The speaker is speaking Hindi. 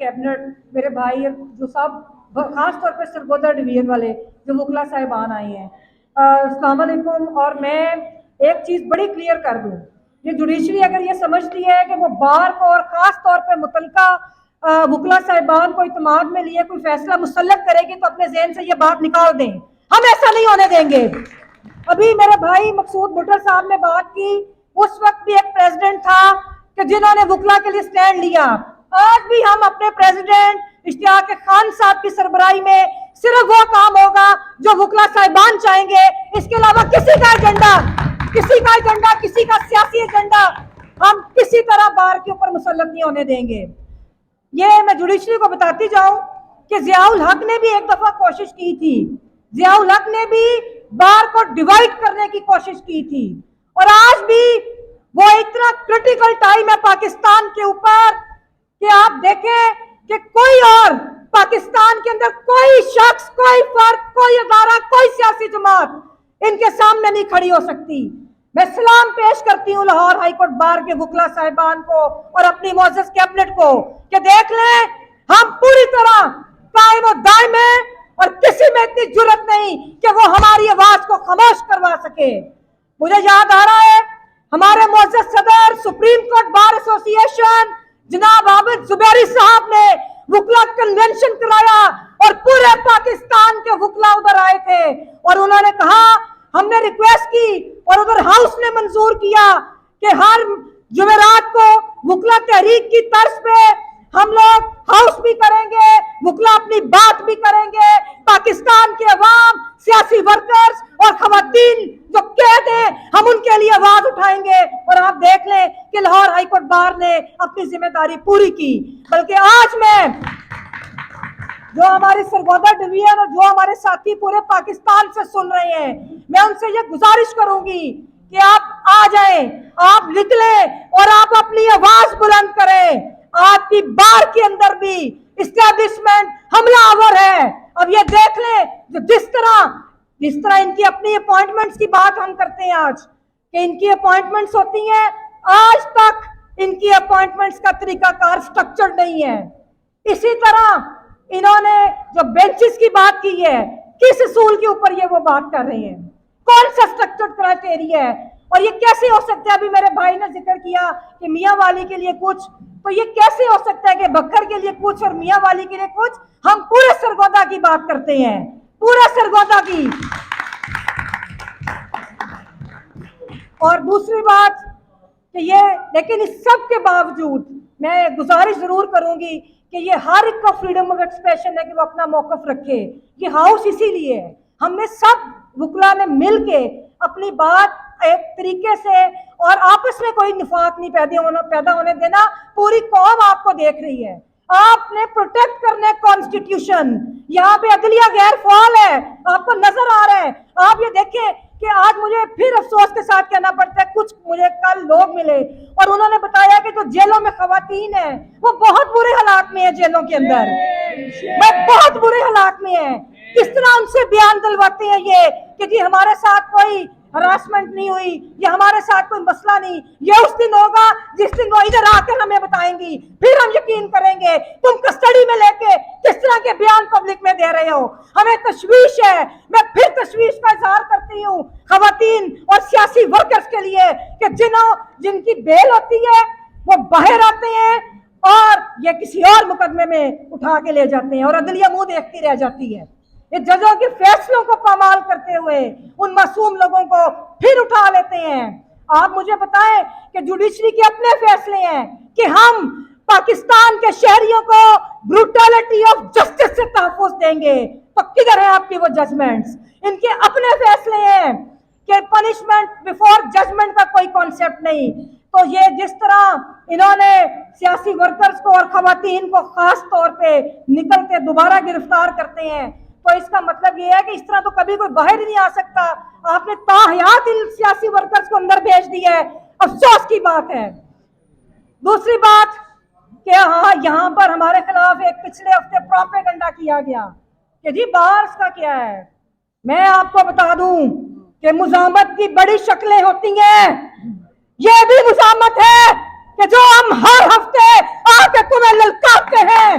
कैबिनेट, मेरे भाई जो सब, खास तौर पे सरगोदा डिवीजन वाले जो वकला साहिबान आए हैं, अस्सलाम वालेकुम। और मैं एक चीज़ बड़ी क्लियर कर दूं, ये जुडिशरी अगर ये समझती है कि वो बार को और ख़ास तौर पे मुतलका वकला साहिबान को इत्माद में लिए कोई फैसला मुसल्लत करेगी तो अपने जहन से ये बात निकाल दें, हम ऐसा नहीं होने देंगे। अभी मेरे भाई मकसूद भुट्टर साहब ने बात की, उस वक्त भी एक प्रेसिडेंट था कि जिन्होंने वकला के लिए स्टैंड लिया। आज भी हम अपने प्रेसिडेंट इश्तियाक खान साहब की सरबराही में सिर्फ वो काम होगा जो वकला साहिबान चाहेंगे, इसके अलावा किसी का एजेंडा, किसी का सियासी एजेंडा हम किसी तरह बार के ऊपर मुसल्लत नहीं होने देंगे। ये मैं जुडिशरी को बताती जाऊं कि जियाउल हक ने भी एक दफा कोशिश की थी, जियाउल हक ने भी बार को डिवाइड करने की कोशिश की थी, और आज भी वो इतना क्रिटिकल टाइम है पाकिस्तान के ऊपर कि आप देखें कि कोई और पाकिस्तान के अंदर कोई शख्स, कोई फर्द, कोई अदारा, कोई सियासी जमात इनके सामने नहीं खड़ी हो सकती। मैं सलाम पेश करती हूँ लाहौर हाईकोर्ट बार के वकला साहिबान को और अपनी मोअज़्ज़ज़ कैबिनेट को कि देख लें, हम पूरी तरह कायम और दायम हैं और किसी में इतनी जुर्रत नहीं कि वो हमारी आवाज को खामोश करवा सके। मुझे याद आ रहा है हमारे मोअज़्ज़ज़ सदर सुप्रीम कोर्ट बार एसोसिएशन जनाब आबिद जुबैरी साहब ने वकला कन्वेंशन कराया और पूरे पाकिस्तान के वकला उधर आए थे और उन्होंने कहा, हमने रिक्वेस्ट की और उधर हाउस ने मंजूर किया कि हर जुमेरात को वकला तहरीक की तर्ज पे हम लोग हाउस भी करेंगे, वकला अपनी बात भी करेंगे, पाकिस्तान के अवाम, सियासी वर्कर्स और खवातीन जो कैद हैं हम उनके लिए आवाज उठाएंगे। और आप देख लें कि लाहौर हाईकोर्ट बार ने अपनी जिम्मेदारी पूरी की। बल्कि आज मैं जो हमारे सरगोदा डिवीजन और जो हमारे साथी पूरे पाकिस्तान से सुन रहे हैं, मैं उनसे ये गुजारिश करूंगी कि आप आ जाएं, आप निकलें और आप अपनी आवाज बुलंद करें। आपकी बार के अंदर भी इस्टेब्लिशमेंट हमलावर है। अब ये देख लें जिस तरह इनकी अपनी अपॉइंटमेंट्स की बात हम करते हैं आज कि इनकी अपॉइंटमेंट्स होती हैं, आज तक इनकी अपॉइंटमेंट्स का तरीकाकार स्ट्रक्चर्ड नहीं है। इसी तरह इन्होंने जो बेंचेस की बात की है, किस असूल के ऊपर ये वो बात कर रहे हैं, कौन सा स्ट्रक्चर्ड क्राइटेरिया है, और ये कैसे हो सकता है? अभी मेरे भाई ने जिक्र किया कि मियाँ वाली के लिए कुछ, तो ये कैसे हो सकता है कि बकर के लिए कुछ और मियाँ वाली के लिए कुछ? हम पूरे सरगोदा की बात करते हैं, पूरे सरगोदा की। और दूसरी बात कि ये, लेकिन इस सब के बावजूद मैं गुजारिश जरूर करूंगी कि ये हर एक का फ्रीडम ऑफ एक्सप्रेशन है कि वो अपना मौकफ रखे। ये हाउस इसीलिए है, हमने सब वकला ने मिल के अपनी बात एक तरीके से, और आपस में कोई निफाक नहीं पैदा होने देना। पूरी कौम आपको देख रही है, आपने प्रोटेक्ट करने कॉन्स्टिट्यूशन, यहाँ पे अदलिया गैर फाल है, आपको नजर आ रहा है। आप ये देखें कि आज मुझे फिर अफसोस के साथ कहना पड़ता है, कुछ मुझे कल लोग मिले और उन्होंने बताया कि जो जेलों में खवातीन है वो बहुत बुरे हालात में है, जेलों के अंदर वो बहुत बुरे हालात में है। किस तरह उनसे बयान दिलवाते हैं ये कि जी हमारे साथ कोई हरासमेंट नहीं हुई या हमारे साथ कोई मसला नहीं। ये उस दिन होगा जिस दिन वो इधर आकर हमें बताएंगी, फिर हम यकीन करेंगे। तुम कस्टडी में लेके किस तरह के बयान पब्लिक में दे रहे हो, हमें तशवीश है। मैं फिर तशवीश का इजहार करती हूँ खवातीन और सियासी वर्कर्स के लिए कि जिनकी बेल होती है वो बाहर आते हैं और ये किसी और मुकदमे में उठा के ले जाते हैं और अदलिया मुंह देखती रह जाती है। ये जजों के फैसलों को पामाल करते हुए उन मासूम लोगों को फिर उठा लेते हैं। आप मुझे बताएं कि जुडिशरी के अपने फैसले हैं कि हम पाकिस्तान के शहरियों को ब्रूटैलिटी ऑफ जस्टिस से तहफ़्फ़ुज़ देंगे, तो किधर है आपकी वो जजमेंट्स? इनके अपने फैसले हैं कि पनिशमेंट बिफोर जजमेंट का कोई कॉन्सेप्ट नहीं। तो ये जिस तरह इन्होंने सियासी वर्कर्स को और खवातीन को खास तौर पे निकल के दोबारा गिरफ्तार करते हैं, तो इसका मतलब ये है कि इस तरह तो कभी कोई बाहर ही नहीं आ सकता। आपने ताहयात इन सियासी वर्कर्स को अंदर भेज दिया है, अफसोस की बात है। दूसरी बात कि हाँ, यहाँ पर हमारे खिलाफ एक पिछले हफ्ते प्रोपेगेंडा किया गया कि जी बार्स का क्या है। मैं आपको बता दूं कि मुजामत की बड़ी शक्लें होती हैं, ये भी मुजामत है कि जो हम हर हफ्ते आके तुम्हें ललकारते हैं